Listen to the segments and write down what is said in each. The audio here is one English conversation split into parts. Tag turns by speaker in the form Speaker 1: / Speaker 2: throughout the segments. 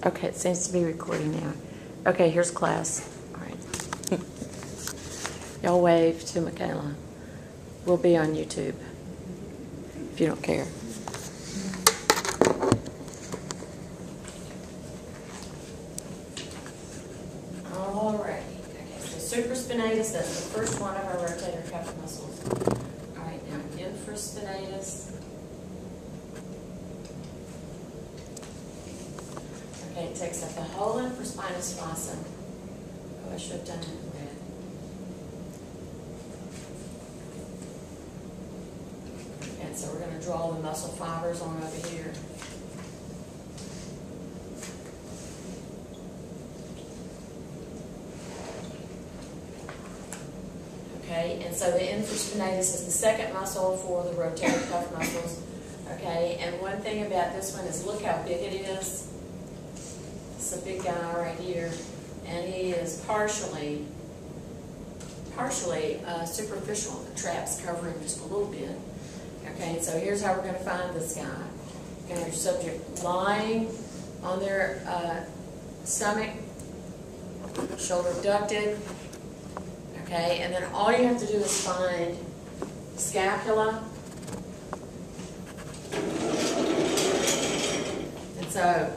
Speaker 1: Okay, it seems to be recording now. Okay, here's class. All right. Y'all wave to Michaela. We'll be on YouTube, if you don't care. Alrighty. Okay, so supraspinatus, that's the first one of our rotator cuff muscles. All right, now infraspinatus. Okay, it takes up the whole infraspinous fossa. Oh, I should have done it in red. And so we're going to draw the muscle fibers on over here. Okay, and so the infraspinatus is the second muscle for the rotator cuff muscles. Okay, and one thing about this one is look how big it is. It's a big guy right here, and he is partially superficial. The trap's covering just a little bit. Okay, so here's how we're going to find this guy. You're going to have your subject lying on their stomach, shoulder abducted. Okay, and then all you have to do is find scapula. So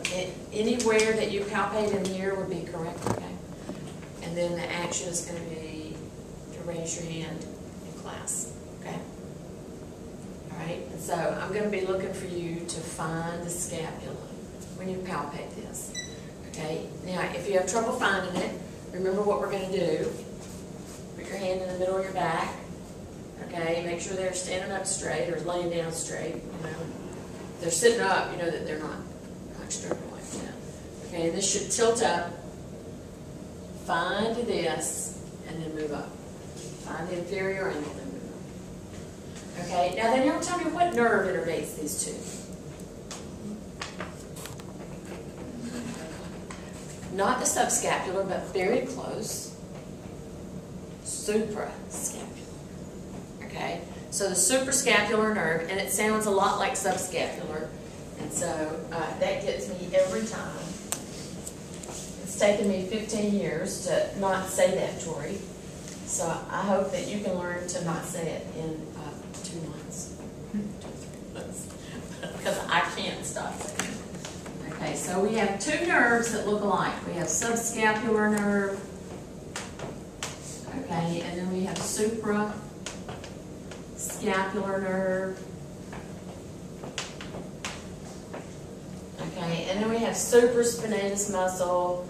Speaker 1: anywhere that you palpate in here would be correct, okay? And then the action is going to be to raise your hand in class, okay? All right, and so I'm going to be looking for you to find the scapula when you palpate this, okay? Now, if you have trouble finding it, remember what we're going to do. Put your hand in the middle of your back, okay? Make sure they're standing up straight or laying down straight, you know. If they're sitting up, you know that they're not external like that. Okay, and this should tilt up. Find this and then move up. Find the inferior and then move up. Okay, now then y'all tell me what nerve innervates these two. Not the subscapular, but very close. Suprascapular. Okay, so the suprascapular nerve, and it sounds a lot like subscapular. And so that gets me every time. It's taken me 15 years to not say that, Tori. So I hope that you can learn to not say it in 2 months. 2 or 3 months. Because I can't stop saying it. Okay, so we have two nerves that look alike. We have subscapular nerve. Okay, and then we have suprascapular nerve. Okay, and then we have supraspinatus muscle.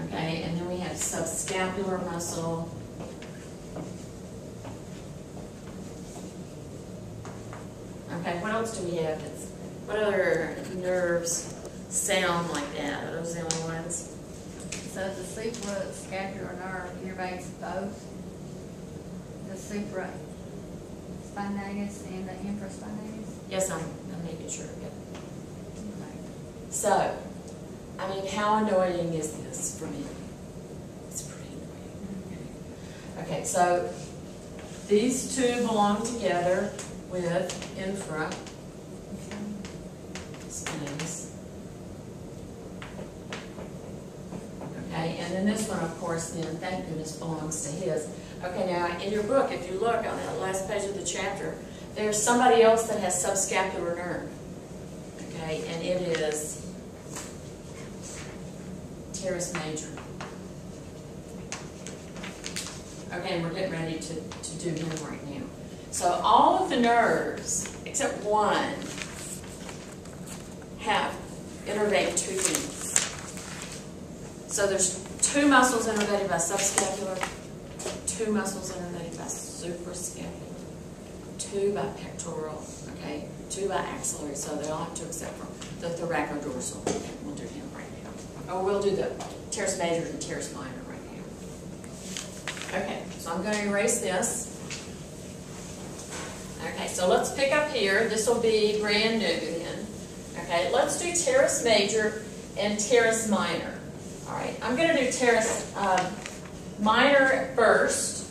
Speaker 1: Okay, and then we have subscapular muscle. Okay, what else do we have? What other nerves sound like that? Are those the only ones?
Speaker 2: So the suprascapular nerve innervates both the supraspinatus and the infraspinatus?
Speaker 1: Yes, I'm making sure. Yep. So, I mean, how annoying is this for me? It's pretty annoying. Okay, so these two belong together with infraspinatus. Okay, and then this one, of course, then, thank goodness, belongs to his. Okay, now, in your book, if you look on that last page of the chapter, there's somebody else that has subscapular nerve. Okay, and it is teres major. Okay, and we're getting ready to do him right now. So all of the nerves, except one, have innervate two things. So there's two muscles innervated by subscapular, two muscles innervated by suprascapular, two by pectoral, okay, two by axillary, so they all have two except for the thoracodorsal. Okay, we'll do him right now. Or we'll do the teres major and teres minor right now. Okay, so I'm going to erase this. Okay, so let's pick up here. This will be brand new then. Okay, let's do teres major and teres minor. All right, I'm going to do teres minor first.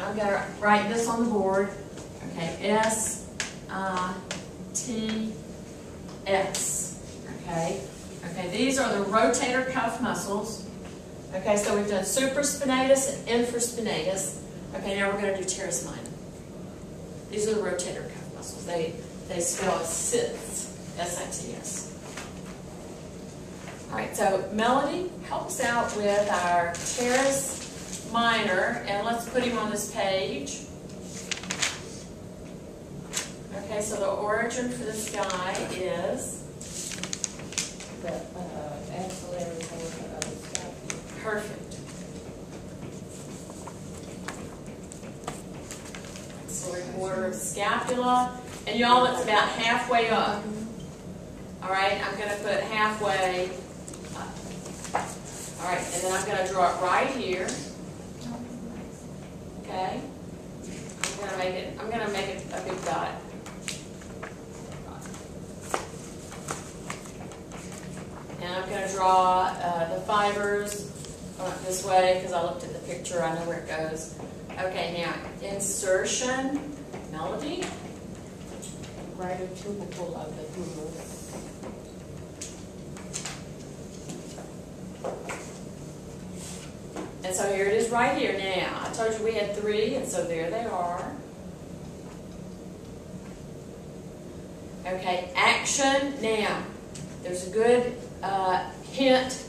Speaker 1: I'm going to write this on the board. Okay, S-I-T-S. Okay, these are the rotator cuff muscles. Okay, so we've done supraspinatus and infraspinatus. Okay, now we're going to do teres minor. These are the rotator cuff muscles. They spell as SITS, S-I-T-S. All right, so Melody, help us out with our teres minor, and let's put him on this page. Okay, so the origin for this guy is
Speaker 3: The axillary portion of the scapula.
Speaker 1: perfect. Axillary border of scapula, and y'all, it's about halfway up. All right, I'm going to put halfway up. All right, and then I'm going to draw it right here. Okay, I'm going to make it a big dot. And I'm going to draw the fibers this way because I looked at the picture. I know where it goes. Okay, now insertion, Melody.
Speaker 3: Greater tubercle of the humerus.
Speaker 1: And so here it is right here. Now, I told you we had 3, and so there they are. Okay, action. Now, there's a good hint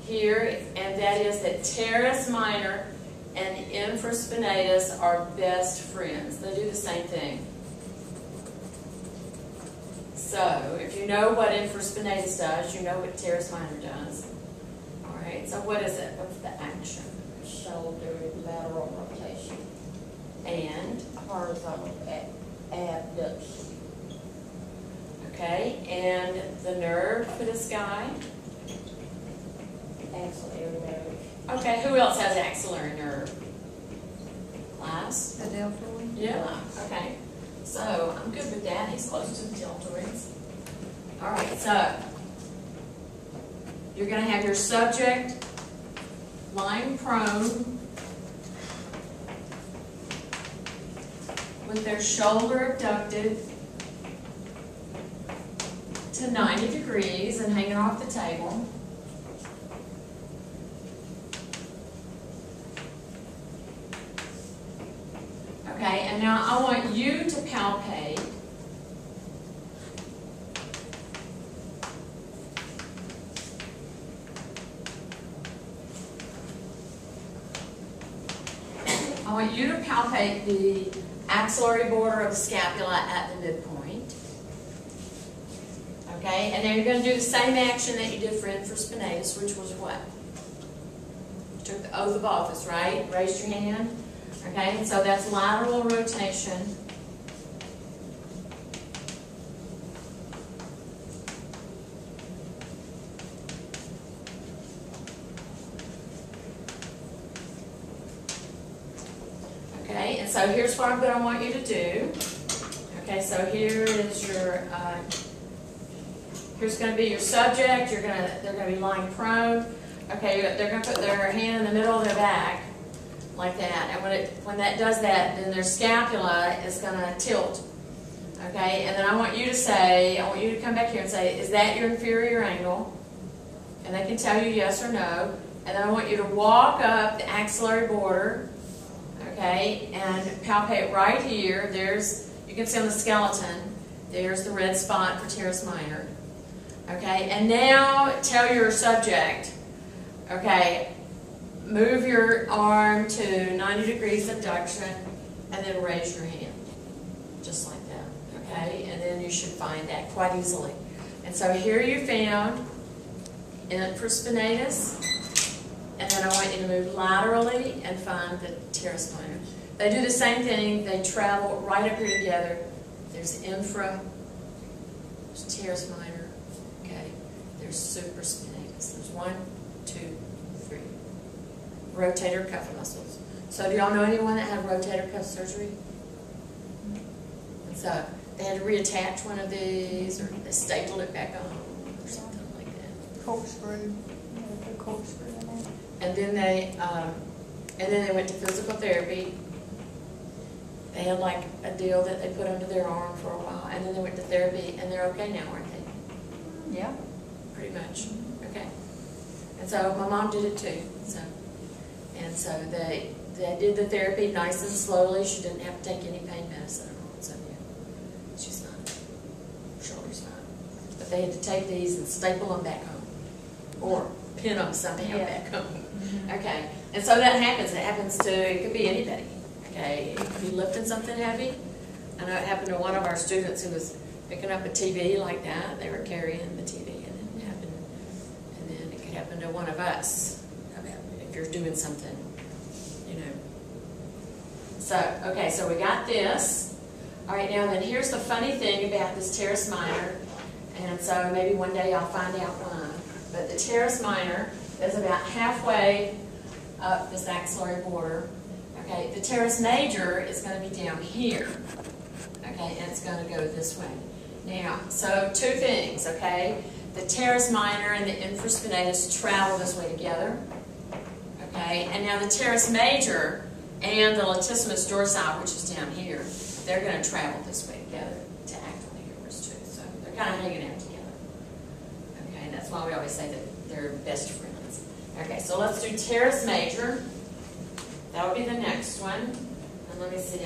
Speaker 1: here, and that is that teres minor and infraspinatus are best friends. They do the same thing. So, if you know what infraspinatus does, you know what teres minor does. All right, so what is it? What's the action?
Speaker 3: Shoulder lateral rotation.
Speaker 1: And,
Speaker 3: Horizontal abduction.
Speaker 1: okay, and the nerve for this guy.
Speaker 3: Axillary nerve.
Speaker 1: Okay, who else has axillary nerve? Class?
Speaker 2: The deltoid?
Speaker 1: Yeah, okay. So, I'm good with that. He's close to the deltoids. All right, so you're going to have your subject lying prone with their shoulder abducted to 90 degrees and hanging off the table. Okay, and now I want you to palpate the axillary border of the scapula at the midpoint. Okay, and then you're going to do the same action that you did for infraspinatus, which was what? You took the oath of office, right? Raised your hand. Okay, and so that's lateral rotation. Okay, and so here's what I'm going to want you to do. Okay, so here is your, here's going to be your subject. They're going to be lying prone. Okay, they're going to put their hand in the middle of their back, like that. And when that does that, then their scapula is going to tilt. Okay, and then I want you to say, I want you to come back here and say, is that your inferior angle? And they can tell you yes or no. And then I want you to walk up the axillary border, okay, and palpate right here. There's, you can see on the skeleton, there's the red spot for teres minor. Okay, and now tell your subject, okay, move your arm to 90 degrees abduction and then raise your hand, just like that, okay? And then you should find that quite easily. And so here you found infraspinatus, and then I want you to move laterally and find the teres minor. They do the same thing, they travel right up here together. There's infra, there's teres minor, okay? There's supraspinatus. There's 1, 2, 3. Rotator cuff muscles. So do y'all know anyone that had rotator cuff surgery? And so they had to reattach one of these, or they stapled it back on, or something like that.
Speaker 2: Corkscrew. Yeah, the corkscrew in there.
Speaker 1: And then they went to physical therapy, They had like a deal that they put under their arm for a while, and then they went to therapy, and they're okay now, aren't they?
Speaker 2: Yeah.
Speaker 1: Pretty much, okay. And so my mom did it too, so they did the therapy nice and slowly. She didn't have to take any pain medicine at all, so yeah, she's fine. Shoulder's fine. But they had to take these and staple them back home, or pin them somehow back home. Okay, and so that happens. It happens to, it could be anybody. Okay, you could be lifting something heavy. I know it happened to one of our students who was picking up a TV like that. They were carrying the TV, and it happened. And then it could happen to one of us if you're doing something, you know. So, okay, so we got this. All right, now then here's the funny thing about this teres minor, and so maybe one day I'll find out why. But the teres minor is about halfway up this axillary border. Okay, the teres major is going to be down here. Okay, and it's going to go this way. Now, so two things, okay? The teres minor and the infraspinatus travel this way together. Okay, and now the teres major and the latissimus dorsi, which is down here, they're going to travel this way together to act on the humerus too. So they're kind of hanging out together. Okay, and that's why we always say that they're best friends. Okay, so let's do teres major. That would be the next one. And let me see,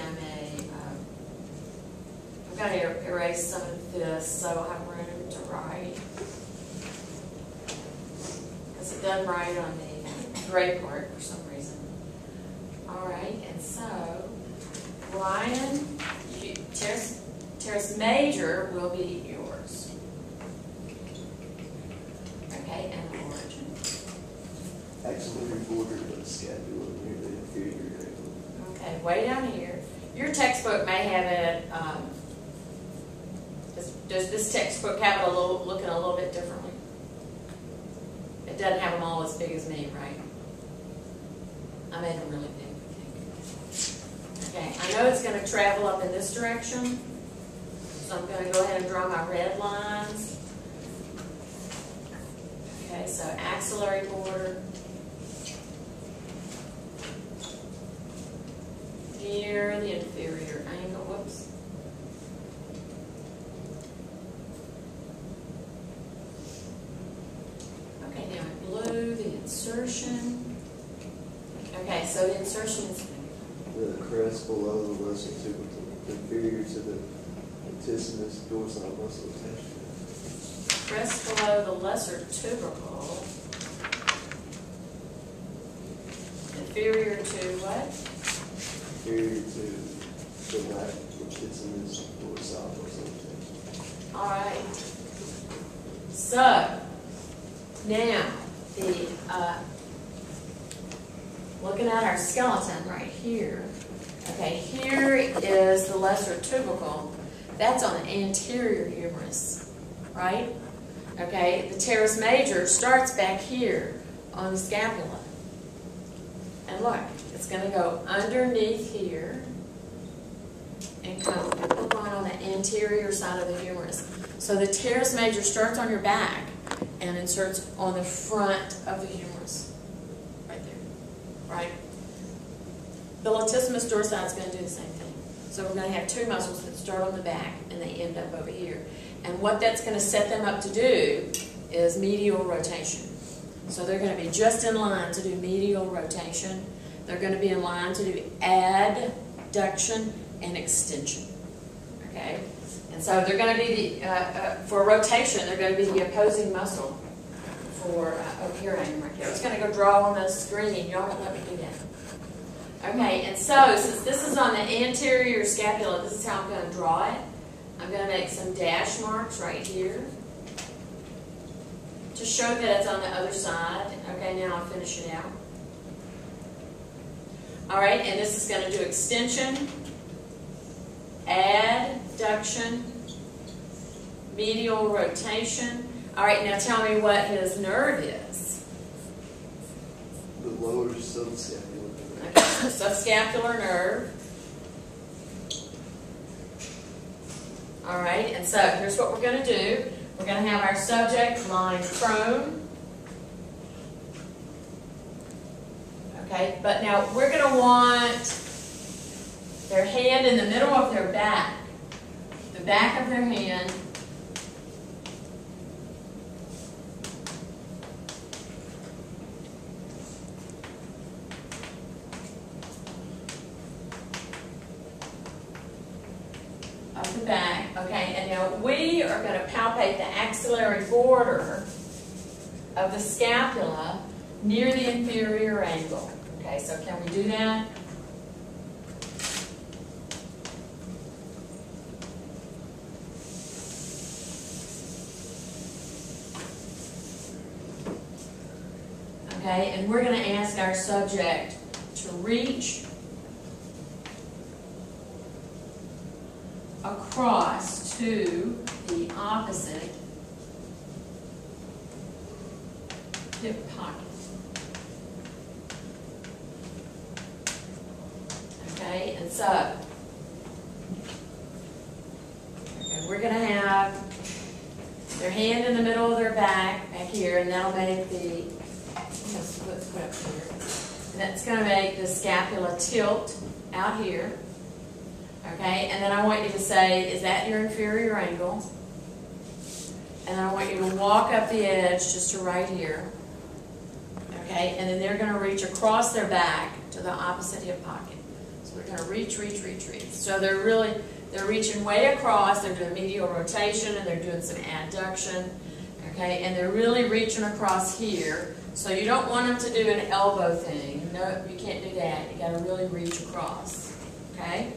Speaker 1: I've got to erase some of this so I'll have room to write. Because it doesn't write on the gray part for some reason. All right, and so, Ryan, teres major will be yours. Okay, and origin.
Speaker 4: Axillary border of the scapula near the inferior navel.
Speaker 1: Okay, way down here. Your textbook may have it, does this textbook have it looking a little bit differently? It doesn't have them all as big as me, right? I made them really big, I think. Okay, I know it's going to travel up in this direction, so I'm going to go ahead and draw my red lines. Okay, so axillary border. Near the inferior angle, whoops. Okay, now in blue, the insertion. Okay, so the insertion is
Speaker 4: The crest below the lesser tubercle, inferior to the latissimus dorsi muscle attachment.
Speaker 1: crest below the lesser tubercle. Inferior to what?
Speaker 4: Inferior to the latissimus dorsi muscle attachment.
Speaker 1: All right. So, now, looking at our skeleton right here, okay, here is the lesser tubercle. That's on the anterior humerus, right? Okay, the teres major starts back here on the scapula. And look, it's going to go underneath here and come hook on the anterior side of the humerus. So the teres major starts on your back and inserts on the front of the humerus, right there, right? The latissimus dorsi is going to do the same thing. So we're going to have two muscles that start on the back and they end up over here. And what that's going to set them up to do is medial rotation. So they're going to be just in line to do medial rotation. They're going to be in line to do adduction and extension. Okay? And so they're going to be, for rotation, they're going to be the opposing muscle for, oh, here I am right here. I was going to go draw on the screen. Y'all won't let me do that. Okay, and so since this is on the anterior scapula, this is how I'm going to draw it. I'm going to make some dash marks right here to show that it's on the other side. Okay, now I'll finish it out. All right, and this is going to do extension, adduction, medial rotation. All right, now tell me what his nerve is.
Speaker 4: The lower subscapular.
Speaker 1: Okay, so subscapular nerve. All right, and so here's what we're going to do. We're going to have our subject lying prone. Okay, but now we're going to want their hand in the middle of their back, the back of their hand. Of the back, okay, and now we are going to palpate the axillary border of the scapula near the inferior angle. Okay, so can we do that? Okay, and we're going to ask our subject to reach across to the opposite hip pocket. Okay, and so we're going to have their hand in the middle of their back here, and that'll make the, let's put up here, and that's going to make the scapula tilt out here. Okay, and then I want you to say, is that your inferior angle? And I want you to walk up the edge just to right here. Okay, and then they're going to reach across their back to the opposite hip pocket. So we're going to reach, reach, reach, reach. So they're reaching way across, they're doing medial rotation, and they're doing some adduction. Okay, and they're really reaching across here. So you don't want them to do an elbow thing. No, you can't do that. You got to really reach across. Okay?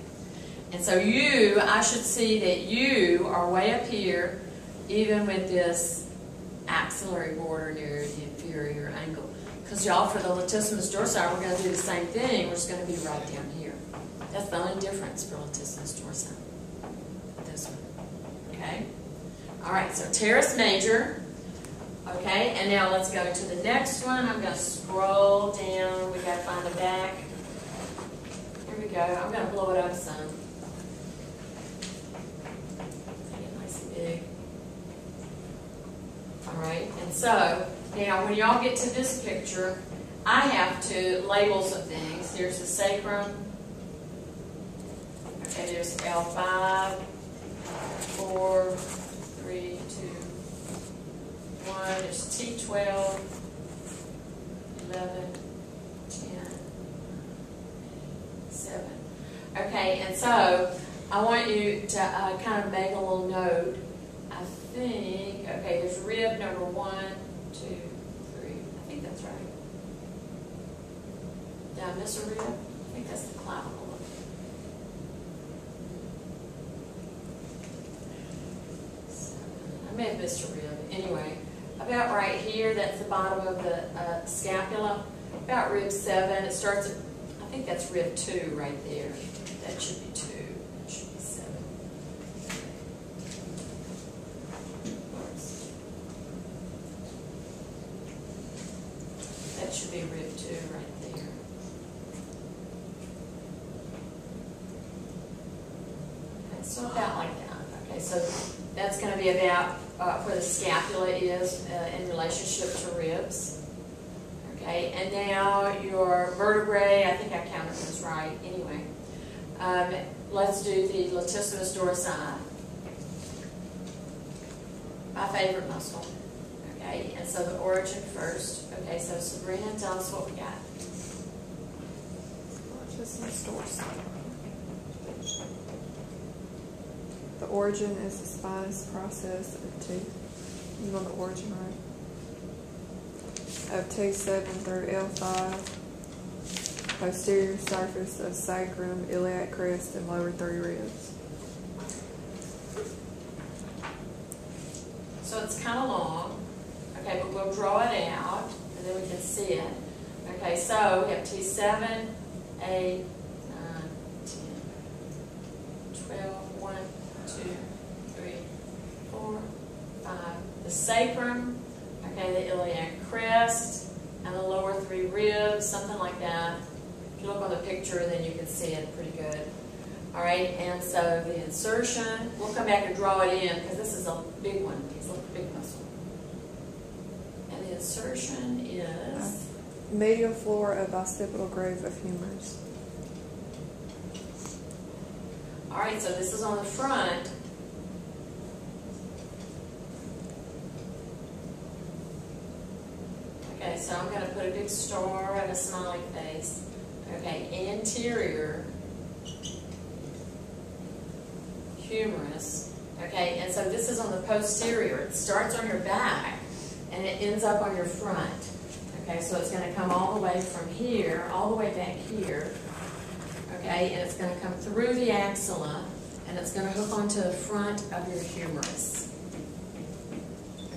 Speaker 1: And so I should see that you are way up here, even with this axillary border near the inferior angle. Because y'all, for the latissimus dorsi, we're going to do the same thing. We're just going to be right down here. That's the only difference for latissimus dorsi. This one. Okay? All right, so teres major. Okay, and now let's go to the next one. I'm going to scroll down. We got to find the back. Here we go. I'm going to blow it up some. Big. All right, and so now when y'all get to this picture, I have to label some things. Here's the sacrum. Okay, there's L5, 4, 3, 2, 1. There's T12, 11, 10, 7. Okay, and so I want you to kind of make a little note. I think, okay, there's rib number 1, 2, 3. I think that's right. Did I miss a rib? I think that's the clavicle. I may have missed a rib. Anyway, about right here, that's the bottom of the scapula. About rib 7, it starts at, I think that's rib 2 right there. That should be 2. That should be 7. That should be rib 2 right there. Okay, so about like that. Okay, so that's going to be about where the scapula is in relationship to ribs. Okay, and now your vertebrae, I think I counted those right. Anyway, let's do the latissimus dorsi. My favorite muscle. Okay, and so the origin first. Okay, so Sabrina, tell us what we got.
Speaker 2: Latissimus dorsi. The origin is the spinous process of teeth. You want the origin right? Of T7 through L5, posterior surface of sacrum, iliac crest, and lower 3 ribs.
Speaker 1: So it's kind of long. Okay, but we'll draw it out, and then we can see it. Okay, so we have T7, 8, 9, 10, 12, 1, 2, 3, 4, 5. The sacrum, okay, the iliac crest, and the lower 3 ribs, something like that. If you look on the picture, then you can see it pretty good. All right, and so the insertion, we'll come back and draw it in because this is a big one. It's a big muscle. And the insertion is?
Speaker 2: Medial floor of occipital groove of humerus.
Speaker 1: All right, so this is on the front. Okay, so I'm going to put a big star and a smiley face. Okay, anterior humerus. Okay, and so this is on the posterior. It starts on your back and it ends up on your front. Okay, so it's going to come all the way from here, all the way back here. Okay, and it's going to come through the axilla and it's going to hook onto the front of your humerus.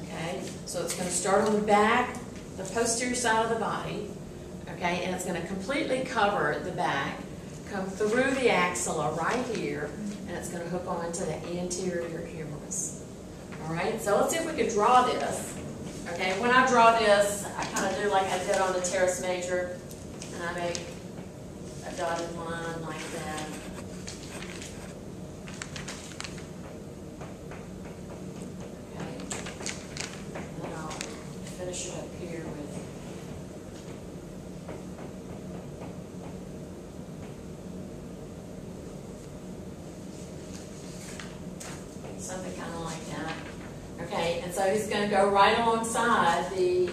Speaker 1: Okay, so it's going to start on the back, the posterior side of the body. Okay, and it's going to completely cover the back, come through the axilla right here, and it's going to hook onto the anterior humerus. All right, so let's see if we could draw this. Okay, when I draw this, I kind of do like I did on the teres major, and I make a dotted line like that. Okay, and then I'll finish it up here with something kind of like that. Okay, and so he's going to go right alongside the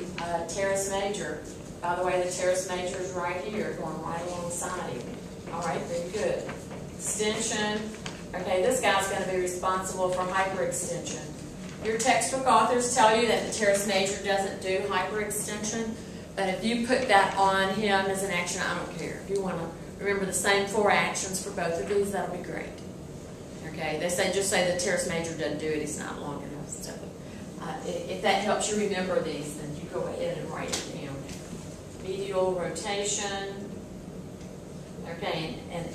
Speaker 1: teres major. By the way, the teres major is right here, going right alongside him. All right, very good. Extension. Okay, this guy's going to be responsible for hyperextension. Your textbook authors tell you that the teres major doesn't do hyperextension, but if you put that on him as an action, I don't care. If you want to remember the same 4 actions for both of these, that'll be great. Okay, they say just say the teres major doesn't do it, he's not long enough. So, if that helps you remember these, then you go ahead and write it down. Medial rotation, okay, and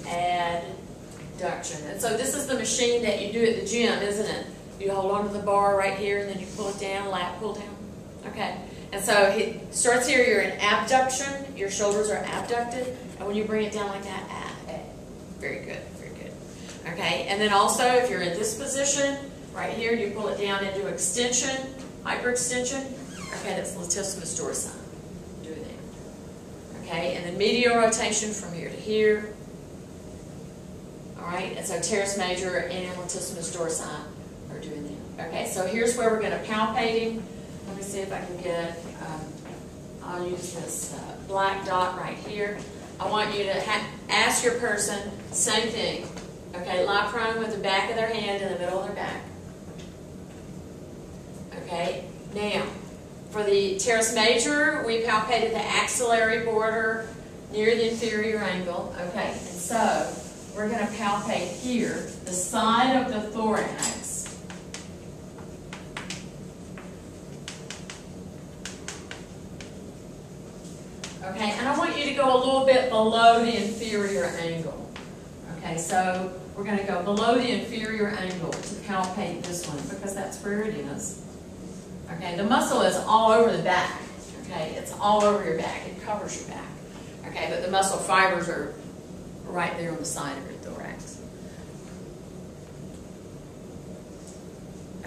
Speaker 1: adduction. And so this is the machine that you do at the gym, isn't it? You hold on to the bar right here, and then you pull it down, lat pull down. Okay, and so it starts here, you're in abduction, your shoulders are abducted, and when you bring it down like that, very good, very good. Okay, and then also if you're in this position, right here, you pull it down into extension, hyperextension. Okay, that's latissimus dorsi. Do that. Okay, and then medial rotation from here to here. All right, and so teres major and latissimus dorsi are doing that. Okay, so here's where we're going to palpate him. Let me see if I can get, I'll use this black dot right here. I want you to ask your person, same thing. Okay, lie prone with the back of their hand in the middle of their back. Okay, now, for the teres major, we palpated the axillary border near the inferior angle. Okay, and so we're going to palpate here, the side of the thorax. Okay, and I want you to go a little bit below the inferior angle. Okay, so we're going to go below the inferior angle to palpate this one because that's where it is. Okay, the muscle is all over the back. Okay, it's all over your back. It covers your back. Okay, but the muscle fibers are right there on the side of your thorax.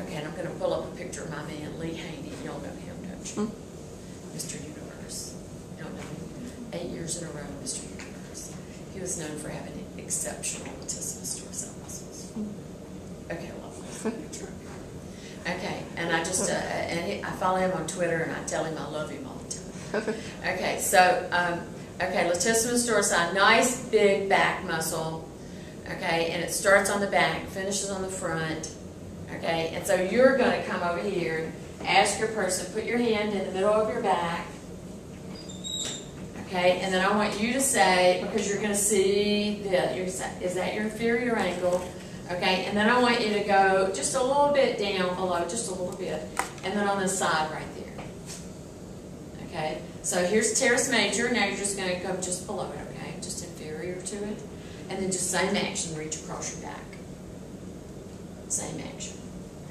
Speaker 1: Okay, and I'm going to pull up a picture of my man, Lee Haney. Y'all know him, don't you? Mr. Universe. You don't know him? 8 years in a row, Mr. Universe. He was known for having exceptional latissimus dorsi muscles. Okay, lovely. Okay, and I just I follow him on Twitter, and I tell him I love him all the time. Okay, so okay, latissimus dorsi, nice big back muscle. Okay, and it starts on the back, finishes on the front. Okay, and so you're going to come over here, ask your person, put your hand in the middle of your back. Okay, and then I want you to say, because you're going to see is that your inferior angle? Okay, and then I want you to go just a little bit down below, just a little bit, and then on the side right there. Okay, so here's teres major. Now you're just going to come just below it, okay, just inferior to it, and then just same action, reach across your back. Same action.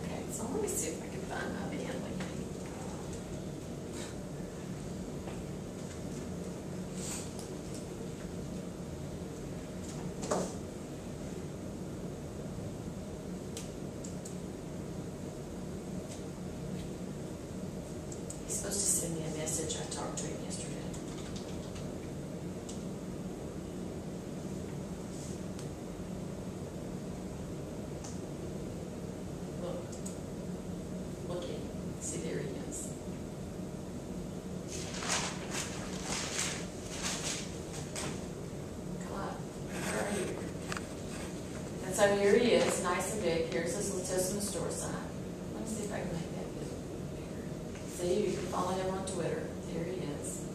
Speaker 1: Okay, so let me see if I can find my man. He's supposed to send me a message. I talked to him yesterday. so here he is, nice and big. Here's his latissimus dorsi. Let me see if I can make that bit bigger. See, you can follow him on Twitter. There he is.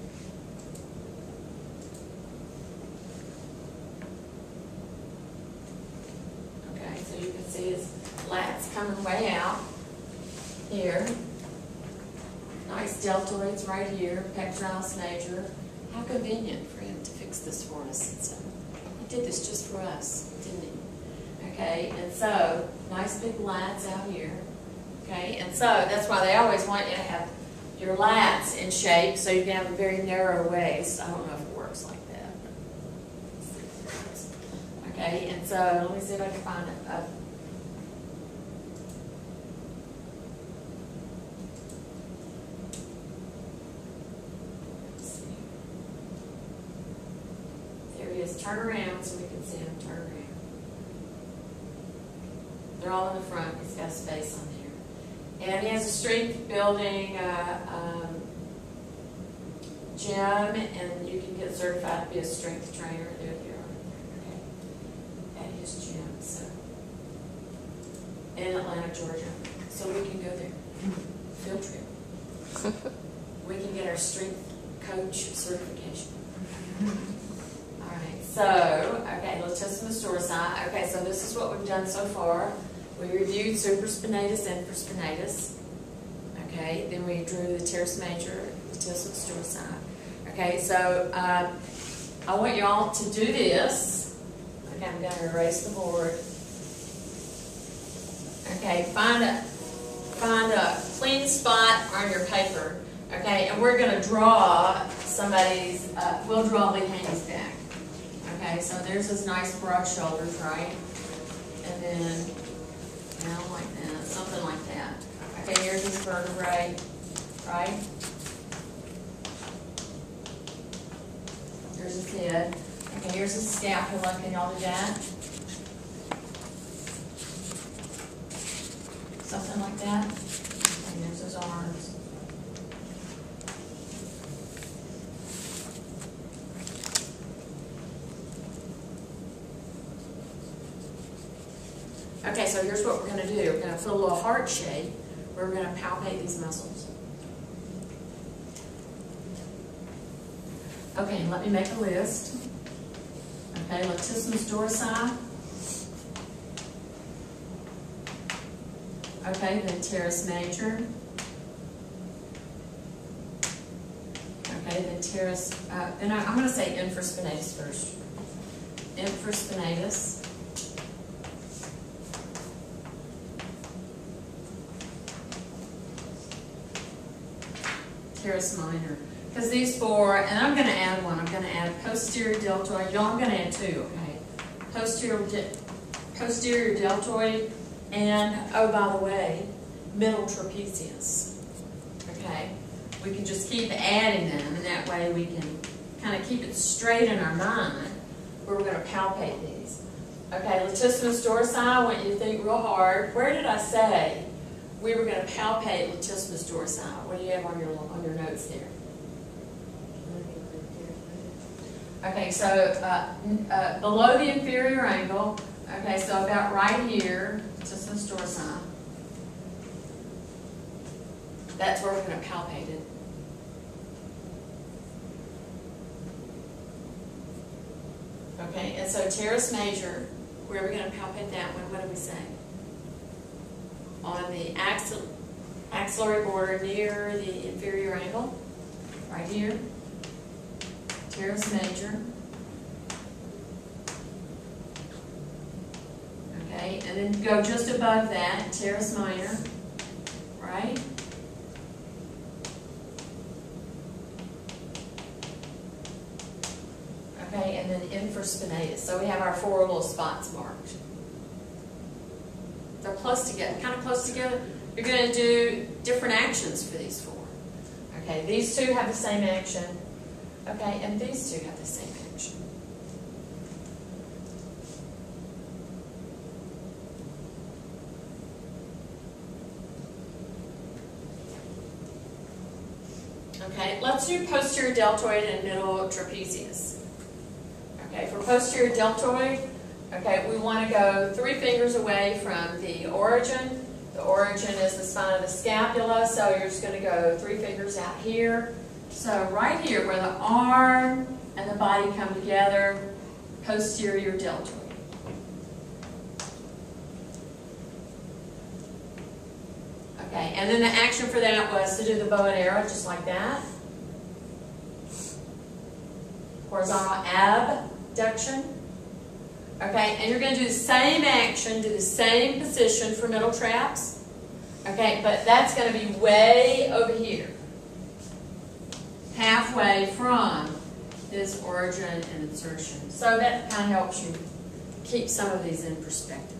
Speaker 1: Okay, so you can see his lats coming way out here. Nice deltoids right here, pectoralis major. How convenient for him to fix this for us. So he did this just for us, didn't he? Okay, and so nice big lats out here. Okay, and so that's why they always want you to have your lats in shape so you can have a very narrow waist. I don't know if it works like that. Okay, and so let me see if I can find a turn around so we can see him turn around. They're all in the front. He's got his face on there. And he has a strength building gym, and you can get certified to be a strength trainer. Do it here, okay? At his gym, so in Atlanta, Georgia. So we can go there. Field trip. We can get our strength coach certification. So, okay, latissimus dorsi. Okay, so this is what we've done so far. We reviewed supraspinatus, infraspinatus. Okay, then we drew the teres major, latissimus dorsi. Okay, so I want you all to do this. Okay, I'm going to erase the board. Okay, find a clean spot on your paper. Okay, and we're going to draw somebody's. We'll draw Lee Haney's back. Okay, so there's his nice broad shoulders, right? And then, like that, something like that. Okay, here's his vertebrae, right? Here's his head. Okay, here's his scapula. Can y'all do that? Something like that. And there's his arms. Okay, so here's what we're going to do. We're going to put a little heart shape. We're going to palpate these muscles. Okay, let me make a list. Okay, latissimus dorsi. Okay, then teres major. Okay, then teres, then I'm going to say infraspinatus first. Infraspinatus. Teres minor. Because these four, and I'm going to add one. I'm going to add posterior deltoid. Y'all, I'm going to add two, okay? Posterior deltoid, and, oh, by the way, middle trapezius. Okay? We can just keep adding them, and that way we can kind of keep it straight in our mind where we're going to palpate these. Okay, latissimus dorsi, I want you to think real hard. Where did I say we were going to palpate latissimus dorsi? What do you have on your notes there? Okay, so below the inferior angle, okay, so about right here, latissimus dorsi. That's where we're going to palpate it. Okay, and so teres major, where are we going to palpate that one? What do we say? On the axillary border near the inferior angle, right here. Teres major. Okay, and then go just above that, teres minor, right? Okay, and then infraspinatus. So we have our four little spots marked. They're close together, kind of close together. You're going to do different actions for these four. Okay, these two have the same action. Okay, and these two have the same action. Okay, let's do posterior deltoid and middle trapezius. Okay, for posterior deltoid, Okay, we want to go 3 fingers away from the origin. The origin is the spine of the scapula, so you're just going to go 3 fingers out here. So right here, where the arm and the body come together, posterior deltoid. Okay, and then the action for that was to do the bow and arrow, just like that. Horizontal abduction. Okay, and you're going to do the same action, do the same position for middle traps. Okay, but that's going to be way over here. Halfway from this origin and insertion. So that kind of helps you keep some of these in perspective.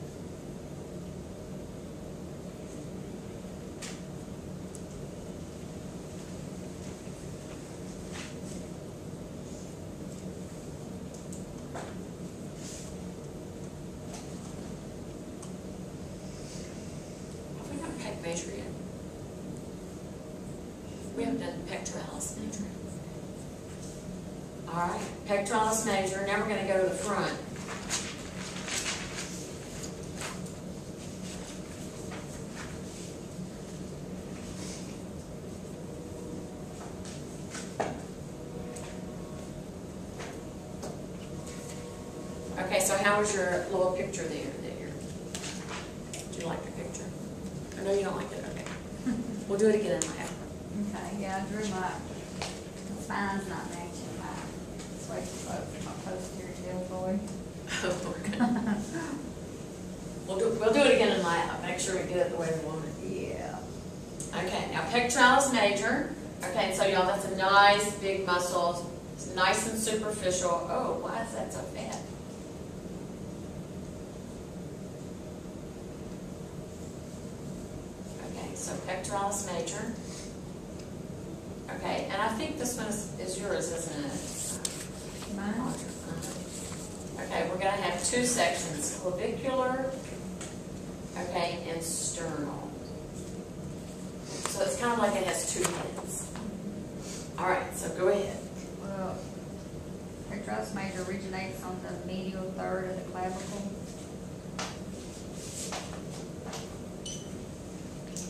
Speaker 1: Measure it. We haven't done pectoralis major. All right, pectoralis major. Now we're going to go to the front. Okay, so how was your little picture there? Did you like the picture? I know you don't like it, okay. We'll do it again in lab.
Speaker 5: Okay, yeah, I drew my spine's not matching my posterior deltoid.
Speaker 1: Okay. We'll do it again in lab. Make sure we get it the way we want it.
Speaker 5: Yeah.
Speaker 1: Okay, now pectoralis major. Okay, so y'all, that's a nice big muscle. It's nice and superficial. Oh, why is that so fat? So pectoralis major. Okay, and I think this one is yours, isn't it?
Speaker 5: Mine.
Speaker 1: Okay, we're going to have 2 sections, clavicular, okay, and sternal. So it's kind of like it has 2 heads. All right, so go ahead.
Speaker 5: Well, pectoralis major originates on the medial third of the clavicle.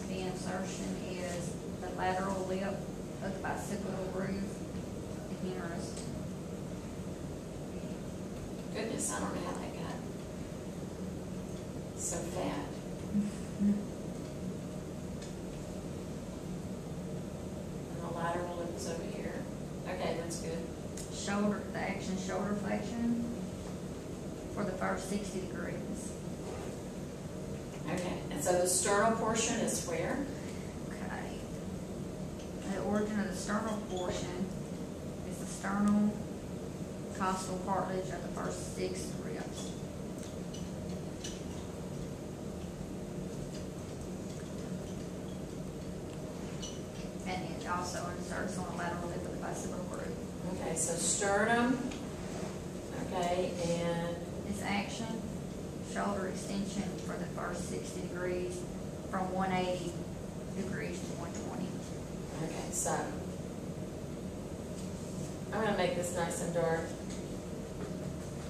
Speaker 5: The insertion is the lateral lip of the bicipital groove, the humerus.
Speaker 1: Goodness, I don't know how that got so fat. And the lateral lip is over here. Okay, that's good.
Speaker 5: Shoulder, the action shoulder flexion for the first 60 degrees.
Speaker 1: Okay, and so the sternal portion is where?
Speaker 5: Okay. The origin of the sternal portion is the sternal costal cartilage of the first 6 ribs. And it also inserts on the lateral lip of the bicipital groove.
Speaker 1: Okay, so sternum, okay, and
Speaker 5: This action, shoulder extension for the first 60 degrees from 180 degrees to 120.
Speaker 1: okay, so I'm going to make this nice and dark.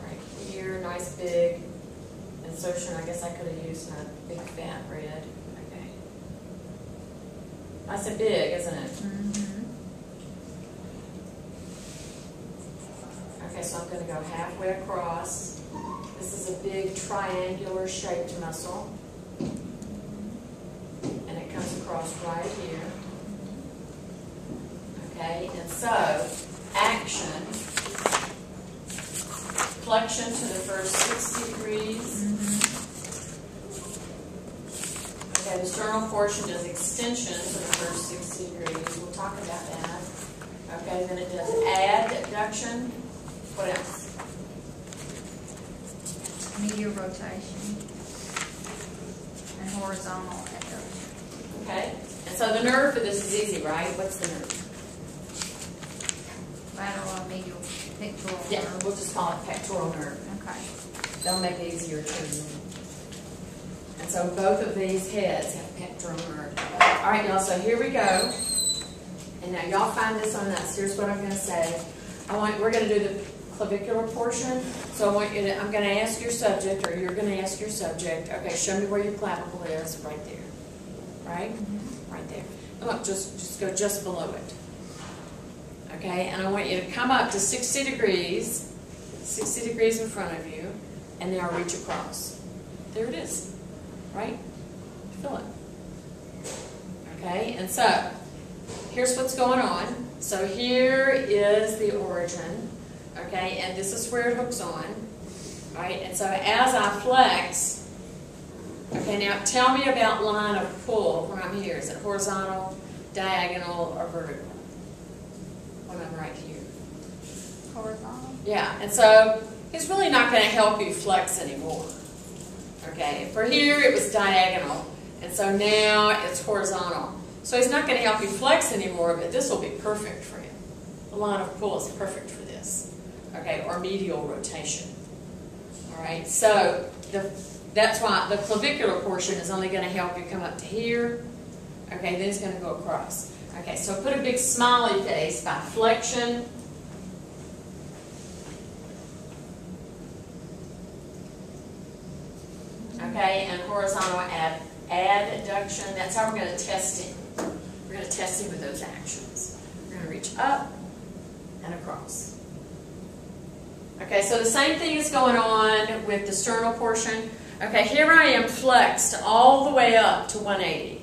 Speaker 1: Right here, nice big insertion. I guess I could have used my big fat red. Okay. Nice and big, isn't it?
Speaker 5: Mm-hmm.
Speaker 1: Okay, so I'm going to go halfway across. This is a big triangular shaped muscle. And it comes across right here. Okay, and so action, flexion to the first 60 degrees. Okay, the sternal portion does extension to the first 60 degrees. We'll talk about that. Okay, then it does adduction. What else?
Speaker 5: Medial rotation and horizontal adduction.
Speaker 1: Okay, and so the nerve for this is easy, right? What's the nerve?
Speaker 5: Lateral and medial pectoral
Speaker 1: Yeah,
Speaker 5: nerve.
Speaker 1: we'll just call it pectoral nerve.
Speaker 5: Okay.
Speaker 1: That'll make it easier to remember. And so both of these heads have pectoral nerve. All right, y'all, so here we go. And now y'all find this on us. Here's what I'm going to say. We're going to do the clavicular portion. So I want you to, I'm going to ask your subject, or you're going to ask your subject, okay, show me where your clavicle is, right there. Right? Right there. And look, just go just below it. Okay, and I want you to come up to 60 degrees in front of you, and now reach across. There it is. Right? Feel it. Okay, and so here's what's going on. So here is the origin, okay, and this is where it hooks on, right? And so as I flex, okay, now tell me about line of pull when I'm here. Is it horizontal, diagonal, or vertical? When I'm right here.
Speaker 5: Horizontal.
Speaker 1: Yeah, and so it's really not going to help you flex anymore. Okay, for here it was diagonal, and so now it's horizontal. So he's not going to help you flex anymore, but this will be perfect for him. The line of pull is perfect for this, okay, or medial rotation. All right, so that's why the clavicular portion is only going to help you come up to here, okay, then it's going to go across. Okay, so put a big smiley face by flexion. Okay, and horizontal adduction. That's how we're going to test him. We're going to test him with those actions. We're going to reach up and across. Okay, so the same thing is going on with the sternal portion. Okay, here I am flexed all the way up to 180.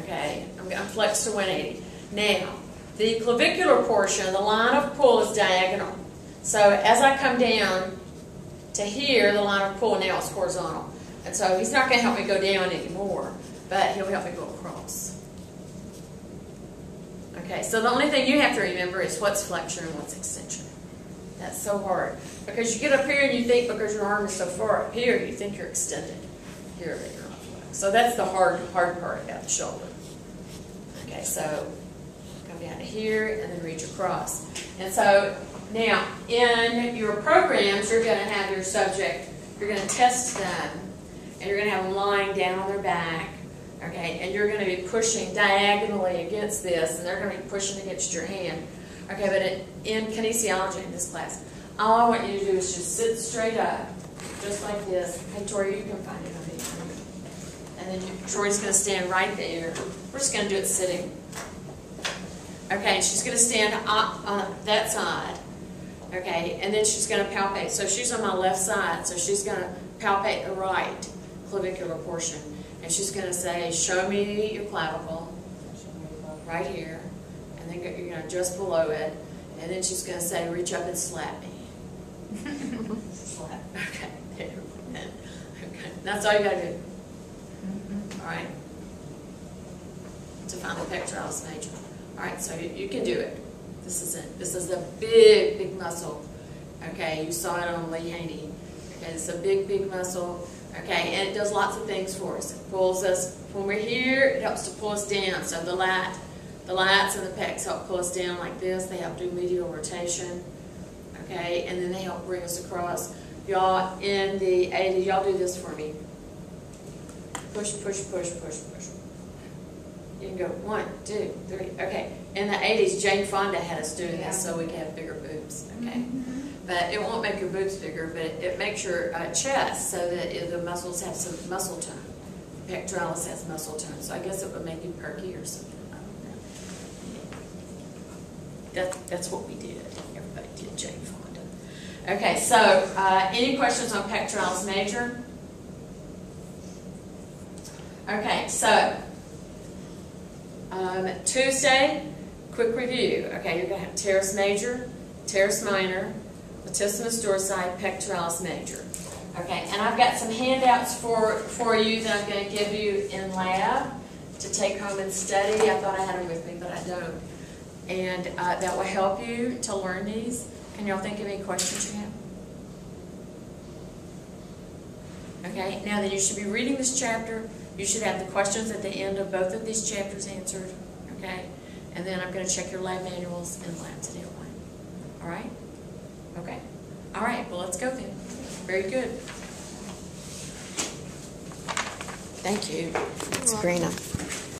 Speaker 1: Okay, I'm flexed to 180. Now, the clavicular portion, the line of pull is diagonal. So as I come down to here, the line of pull now is horizontal. And so he's not going to help me go down anymore, but he'll help me go across. Okay, so the only thing you have to remember is what's flexion and what's extension. That's so hard. Because you get up here and you think because your arm is so far up here, you think you're extended. Here that you're not flexed. So that's the hard part about the shoulder. Okay, so come down to here and then reach across. And so now in your programs, you're going to have your subject, you're going to test them, and you're going to have them lying down on their back, okay, and you're going to be pushing diagonally against this, and they're going to be pushing against your hand. Okay, but in kinesiology in this class, all I want you to do is just sit straight up, just like this. Hey, Tori, you can find it on the internet. And then Tori's going to stand right there. We're just going to do it sitting. Okay, and she's going to stand on that side. Okay, and then she's going to palpate. So she's on my left side, so she's going to palpate the right clavicular portion. And she's going to say, show me your clavicle, right here. And then you're going to just below it. And then she's going to say, reach up and slap me. Slap. Okay, there. Okay, that's all you got to do. All right? To find the pectoralis major. All right, so you can do it. This is it. This is a big, big muscle. Okay, you saw it on Lee Haney. Okay, it's a big, big muscle. Okay, and it does lots of things for us. It pulls us, when we're here, it helps to pull us down. So the lats and the pecs help pull us down like this. They help do medial rotation. Okay, and then they help bring us across. Y'all in the 80s, y'all do this for me. Push, push, push, push, push. You can go 1, 2, 3. Okay. In the 80s, Jane Fonda had us doing this so we could have bigger boobs. Okay. But it won't make your boobs bigger, but it makes your chest so that the muscles have some muscle tone. The pectoralis has muscle tone, so I guess it would make you perky or something. I don't know. That's what we did. Everybody did Jane Fonda. Okay, so any questions on pectoralis major? Okay, so Tuesday, quick review. Okay, you're going to have teres major, teres minor, latissimus dorsi, pectoralis major. Okay, and I've got some handouts for you that I'm going to give you in lab to take home and study. I thought I had them with me, but I don't. And that will help you to learn these. Can y'all think of any questions you have? Okay, now then you should be reading this chapter. You should have the questions at the end of both of these chapters answered. Okay, and then I'm going to check your lab manuals and lab today. All right? Okay. All right, well, let's go then. Very good. Thank you. It's Sabrina.